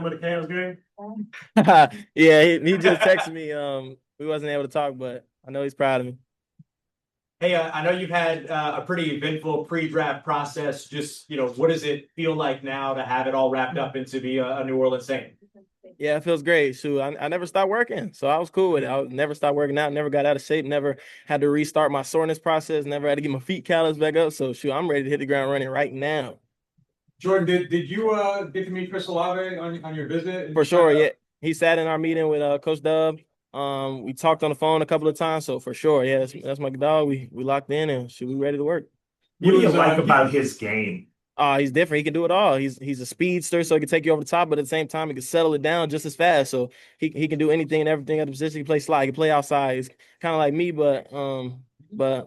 time of the Cavs game? Yeah, he just texted me. We wasn't able to talk, but I know he's proud of me. Hey, I know you've had a pretty eventful pre-draft process. Just, what does it feel like now to have it all wrapped up and to be a New Orleans Saint? Yeah, it feels great. Shoot, I never stopped working, so I was cool with it. I never stopped working out, never got out of shape, never had to restart my soreness process, never had to get my feet calloused back up. So shoot, I'm ready to hit the ground running right now. Jordyn, did you get to meet Chris Olave on your visit and For just kind sure, of? yeah. He sat in our meeting with Coach Dub. We talked on the phone a couple of times, so for sure, yeah, that's my dog. We locked in and shoot, we ready to work. What He do you was like about his game? He's different. He can do it all. He's a speedster, so he can take you over the top, but at the same time, he can settle it down just as fast. So he can do anything and everything at the position. He can play slide, he can play outside. He's kind of like me, but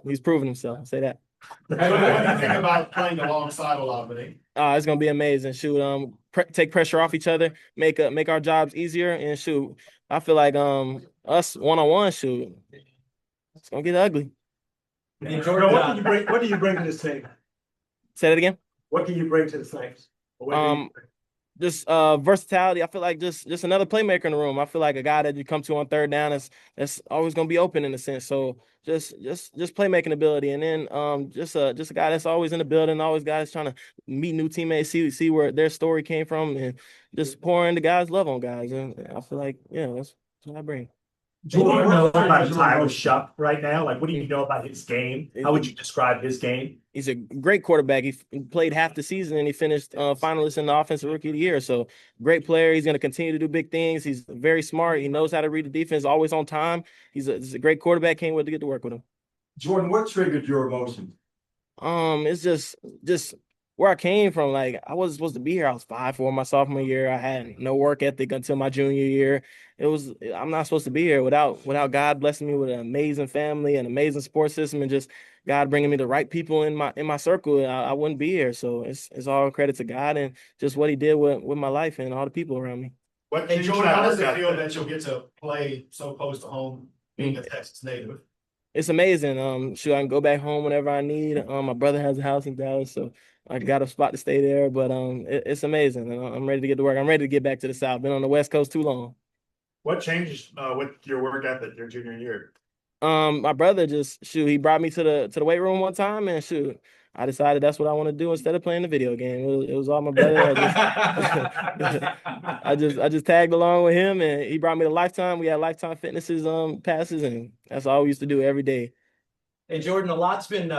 he's proven himself. I'll say that. What do you think about playing alongside Olave? It's gonna be amazing. Shoot, take pressure off each other, make our jobs easier, and shoot. I feel like us one on one, shoot, it's gonna get ugly. And Jordyn, Jordan, what do you bring to this team? Say that again. What can you bring to the Saints? Um, just versatility. I feel like just another playmaker in the room. I feel like a guy that you come to on third down that's always gonna be open in a sense. So just playmaking ability, and then just a guy that's always in the building, always guys trying to meet new teammates, see where their story came from, and just pouring the guys' love on guys. And I feel like that's what I bring. Do you know about Tyler Shuck right now? Like, what do you know about his game? How would you describe his game? He's a great quarterback. He played half the season and he finished finalist in the Offensive Rookie of the Year. So great player. He's going to continue to do big things. He's very smart. He knows how to read the defense. Always on time. He's a great quarterback. Can't wait to get to work with him. Jordyn, what triggered your emotions? It's just where I came from. Like I wasn't supposed to be here. I was 5'4" my sophomore year. I had no work ethic until my junior year. I'm not supposed to be here without God blessing me with an amazing family, an amazing support system, and just God bringing me the right people in my circle. I wouldn't be here. So it's all credit to God and just what He did with my life and all the people around me. And Jordan, how does it feel that you'll get to play so close to home, being a Texas native? It's amazing. Sure, I can go back home whenever I need. My brother has a house in Dallas, so I got a spot to stay there. But it's amazing. And I'm ready to get to work. I'm ready to get back to the South. Been on the West Coast too long. What changed with your work ethic your junior year? My brother he brought me to the weight room one time, and shoot, I decided that's what I want to do instead of playing the video game. It was all my brother. I just tagged along with him, and he brought me to Lifetime. We had Lifetime Fitnesses passes, and that's all we used to do every day. and Jordan, a lot's been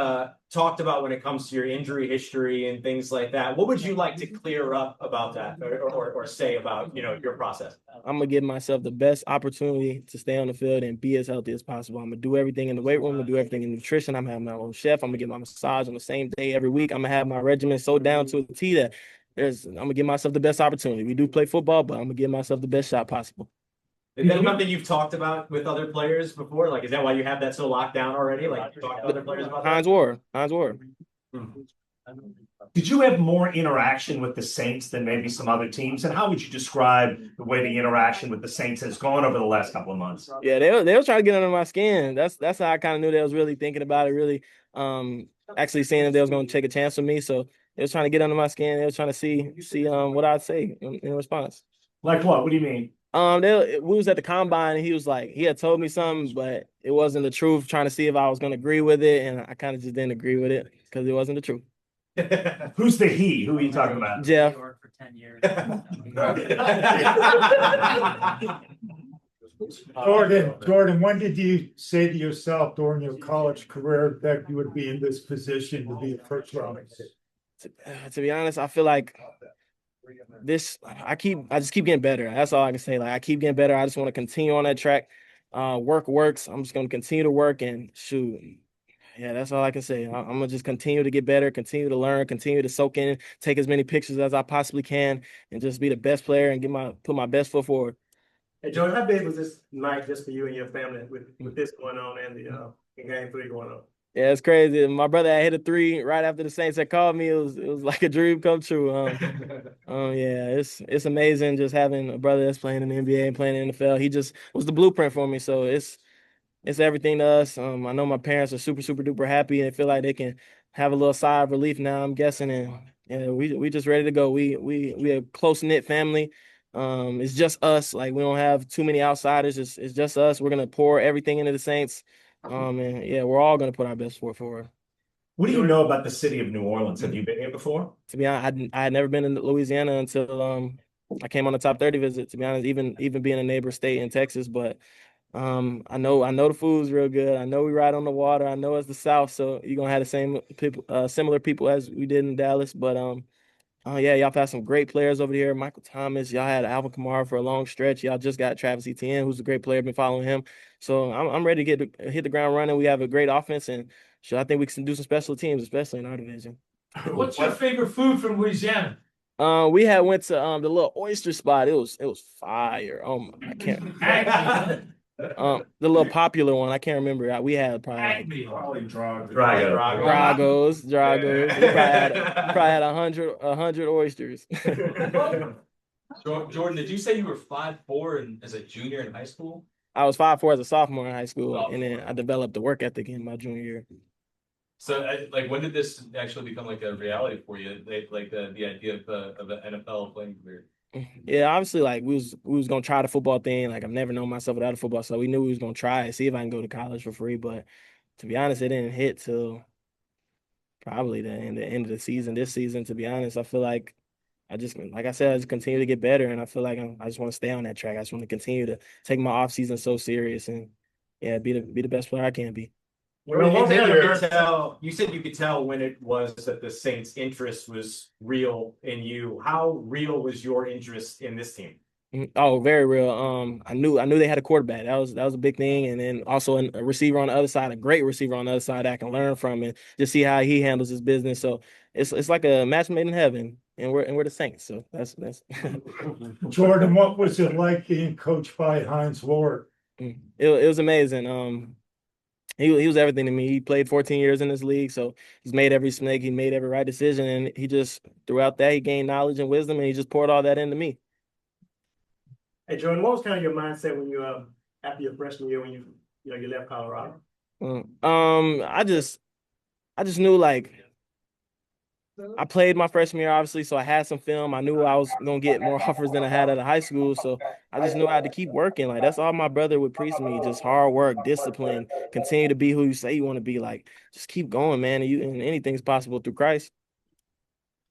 talked about when it comes to your injury history and things like that. What would you like to clear up about that or say about, your process? I'm gonna give myself the best opportunity to stay on the field and be as healthy as possible. I'm gonna do everything in the weight room. I'm gonna do everything in nutrition. I'm gonna have my own chef. I'm gonna get my massage on the same day every week. I'm gonna have my regimen so down to a T that I'm gonna give myself the best opportunity. We do play football, but I'm gonna give myself the best shot possible. Is that something you've talked about with other players before? Like, is that why you have that so locked down already? Like, you talked to other players about that? Hines Ward. Did you have more interaction with the Saints than maybe some other teams? And how would you describe the way the interaction with the Saints has gone over the last couple of months? Yeah, they were trying to get under my skin. That's how I kind of knew they was really thinking about it, really actually seeing if they was going to take a chance with me. So they was trying to get under my skin. They was trying to see what I'd say in response. Like what? What do you mean? We was at the combine and he had told me something, but it wasn't the truth. Trying to see if I was going to agree with it, and I kind of just didn't agree with it because it wasn't the truth. Who's the he? Who are you talking about? Jeff. For 10 years. Jordyn, when did you say to yourself during your college career that you would be in this position to be a first round pick? To be honest, I feel like I just keep getting better. That's all I can say. Like I keep getting better. I just want to continue on that track. Work works. I'm just gonna continue to work and shoot. Yeah, that's all I can say. I'm gonna just continue to get better, continue to learn, continue to soak in, take as many pictures as I possibly can, and just be the best player and put my best foot forward. Hey, Jordyn, how big was this night just for you and your family with this going on and the game 3 going on? Yeah, it's crazy. My brother had hit a 3 right after the Saints had called me. It was like a dream come true. Yeah, it's amazing just having a brother that's playing in the NBA and playing in the NFL. He just was the blueprint for me. So it's everything to us. I know my parents are super, super duper happy and feel like they can have a little sigh of relief now, I'm guessing. And we just ready to go. We a close knit family. It's just us. Like we don't have too many outsiders. It's just us. We're gonna pour everything into the Saints. And yeah, we're all gonna put our best foot forward. What do you know about the city of New Orleans? Have you been here before? To be honest, I had never been in Louisiana until I came on the top 30 visit. To be honest, even being a neighbor state in Texas, but I know the food's real good. I know we ride on the water. I know it's the South, so you're gonna have the same people, similar people as we did in Dallas. But yeah, y'all had some great players over here. Michael Thomas, y'all had Alvin Kamara for a long stretch. Y'all just got Travis Etienne, who's a great player. Been following him, so I'm ready to hit the ground running. We have a great offense, and so I think we can do some special teams, especially in our division. What's your favorite food from Louisiana? We had went to the little oyster spot. It was fire. I can't. The little popular one. I can't remember. We had probably like Dragos. We probably had 100 oysters. Jordyn, did you say you were 5'4" and as a junior in high school? I was 5'4" as a sophomore in high school, Oh, and then I developed the work ethic in my junior year. So, like, when did this actually become like a reality for you? Like the idea of an NFL playing career? Yeah, obviously, like we was gonna try the football thing. Like I've never known myself without a football, so we knew we was gonna try it, see if I can go to college for free. But to be honest, it didn't hit till probably the end of the season. This season, to be honest, I feel like like I said, I just continue to get better, and I feel like I just want to stay on that track. I just want to continue to take my off season so serious, and yeah, be the best player I can be. You said you could tell when it was that the Saints' interest was real in you. How real was your interest in this team? Oh, very real. I knew they had a quarterback. That was a big thing, and then also a receiver on the other side, a great receiver on the other side that I can learn from and just see how he handles his business. So it's like a match made in heaven, and we're the Saints. So that's. Jordyn, what was it like being coached by Heinz Ward? It was amazing. He was everything to me. He played 14 years in this league, so he's made every snake. He made every right decision, and he just throughout that he gained knowledge and wisdom, and he just poured all that into me. Hey, Jordyn, what was kind of your mindset when you after your freshman year when you left Colorado? I just knew like I played my freshman year, obviously, so I had some film. I knew I was gonna get more offers than I had out of high school, so I just knew I had to keep working. Like that's all my brother would preach to me: just hard work, discipline, continue to be who you say you want to be. Like just keep going, man. And anything's possible through Christ.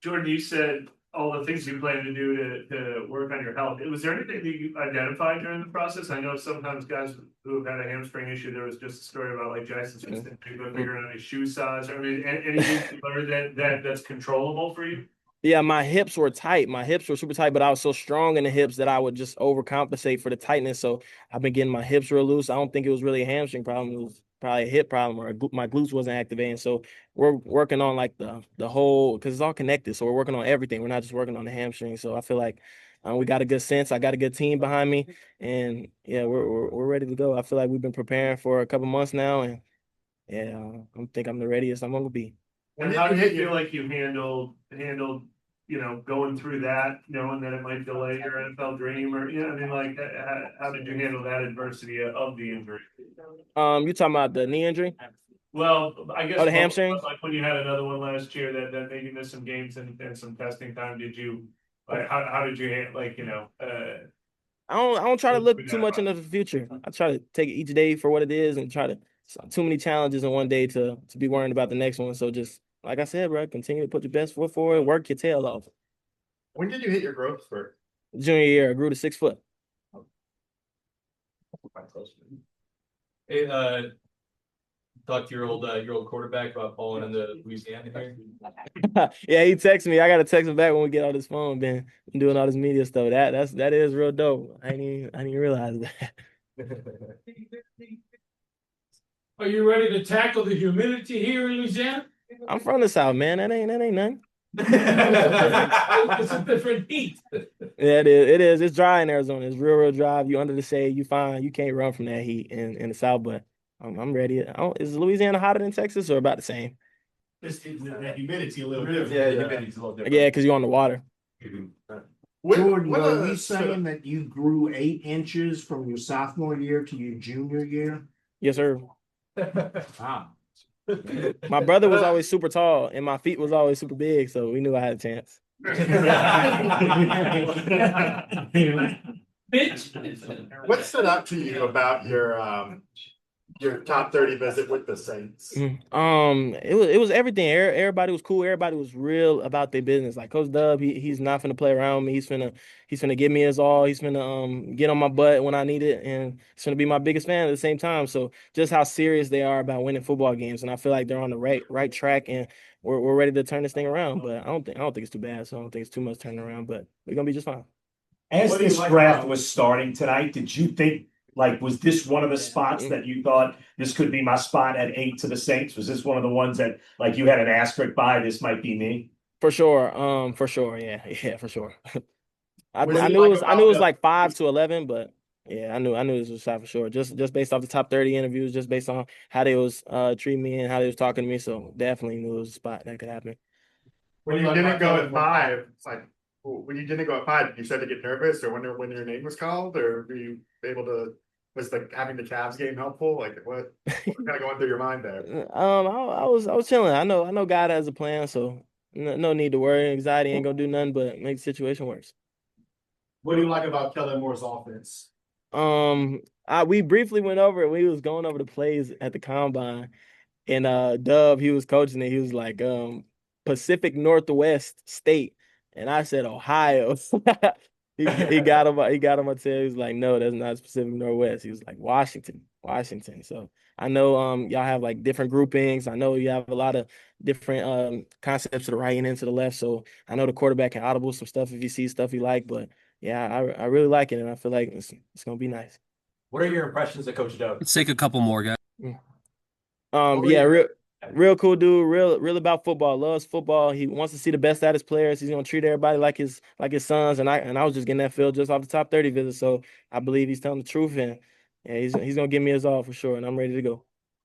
Jordyn, you said all the things you plan to do to work on your health. Was there anything that you identified during the process? I know sometimes guys who have had a hamstring issue, there was just a story about like Jason Smith figuring out his shoe size. I mean, anything you learned that's controllable for you? Yeah, my hips were tight. My hips were super tight, but I was so strong in the hips that I would just overcompensate for the tightness. So I've been getting my hips real loose. I don't think it was really a hamstring problem. It was probably a hip problem or my glutes wasn't activating. So we're working on like the whole because it's all connected. So we're working on everything. We're not just working on the hamstring. So I feel like we got a good sense. I got a good team behind me, and yeah, we're ready to go. I feel like we've been preparing for a couple months now, and yeah, I think I'm the readiest I'm gonna be. And how do you feel like you handled going through that, knowing that it might delay your NFL dream, or I mean, like, how did you handle that adversity of the injury? You talking about the knee injury? Well, I guess the hamstring. like when you had another one last year that made you miss some games and some testing time. Did you like how did you I don't try to look too much into the future. I try to take each day for what it is and try to too many challenges in one day to be worrying about the next one. So just like I said, bro, continue to put your best foot forward, work your tail off. When did you hit your growth spurt? Junior year, I grew to 6 foot. Hey, talk to your old quarterback about falling into Louisiana here. Yeah, he texted me. I gotta text him back when we get on this phone. Been doing all this media stuff. That is real dope. I didn't even realize that. Are you ready to tackle the humidity here in Louisiana? I'm from the South, man. That ain't nothing. It's a different heat. Yeah, it is. It's dry in Arizona. It's real dry. You under the shade, you fine. You can't run from that heat in the South. But I'm ready. Is Louisiana hotter than Texas or about the same? It's the humidity a little different. Yeah, humidity's a little different. Yeah, because you're on the water. Jordyn, are you saying that you grew 8 inches from your sophomore year to your junior year? Yes, sir. Wow. My brother was always super tall, and my feet was always super big, so we knew I had a chance. What stood out to you about your top 30 visit with the Saints? It was everything. Everybody was cool. Everybody was real about their business. Like Coach Dub, he's not finna play around with me. He's finna give me his all. He's finna get on my butt when I need it, and he's finna be my biggest fan at the same time. So just how serious they are about winning football games, and I feel like they're on the right track, and we're ready to turn this thing around. But I don't think it's too bad. So I don't think it's too much turning around. But we're gonna be just fine. As What do you this like draft about- was starting tonight, did you think, like, was this one of the spots that you thought this could be my spot at 8 to the Saints? Was this one of the ones that, like, you had an asterisk by, this might be me? For sure. For sure. Yeah, for sure. I What do I you knew it like was I about knew it was the- like 5 to 11, but yeah, I knew this was shot for sure. Just based off the top 30 interviews, just based on how they was treating me and how they was talking to me. So definitely knew it was a spot that could happen. When you didn't go at 5, it's like, when you didn't go at 5, did you start to get nervous, or when your name was called, or were you able to, was like having the Cavs game helpful? Like what kind of going through your mind there? I was chilling. I know God has a plan, so no need to worry. Anxiety ain't gonna do nothing but make the situation worse. What do you like about Kellen Moore's offense? We briefly went over it. We was going over the plays at the combine. And Dub, he was coaching it. He was like, Pacific Northwest State. And I said Ohio. He got him. He got him on tail. He was like, no, that's not Pacific Northwest. He was like Washington. So I know y'all have like different groupings. I know you have a lot of different concepts to the right and to the left. So I know the quarterback can audible some stuff if he sees stuff he like. But yeah, I really like it, and I feel like it's gonna be nice. What are your impressions of Coach Doug? Let's take a couple more, guys. Yeah, real cool dude, real about football, loves football. He wants to see the best out of his players. He's gonna treat everybody like his sons. And I was just getting that feel just off the top 30 visit. So I believe he's telling the truth, and yeah, he's gonna give me his all for sure, and I'm ready to go.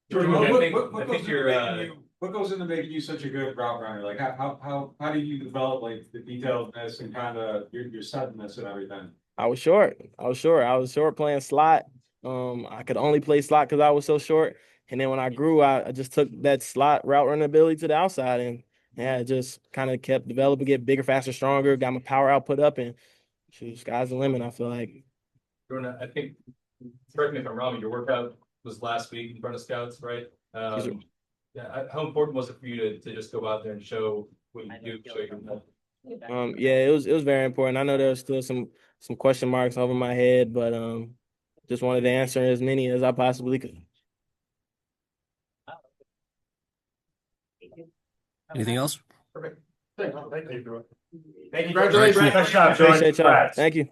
Jordyn, I think you're What goes into making you such a good route runner? Like how do you develop like the detailedness and kind of your suddenness and everything? I was short playing slot. I could only play slot because I was so short. And then when I grew, I just took that slot route running ability to the outside, and yeah, it just kind of kept developing, get bigger, faster, stronger, got my power output up, and shoot, sky's the limit, I feel like. Jordyn, I think, correct me if I'm wrong, but your workout was last week in front of scouts, right? Yeah, how important was it for you to just go out there and show what you do, show your Yeah, it was very important. I know there was still some question marks over my head, but just wanted to answer as many as I possibly could. Anything else? Perfect. Thank you. Thank you. Congratulations. Nice job, Jordyn. Appreciate y'all. Congrats. Thank you.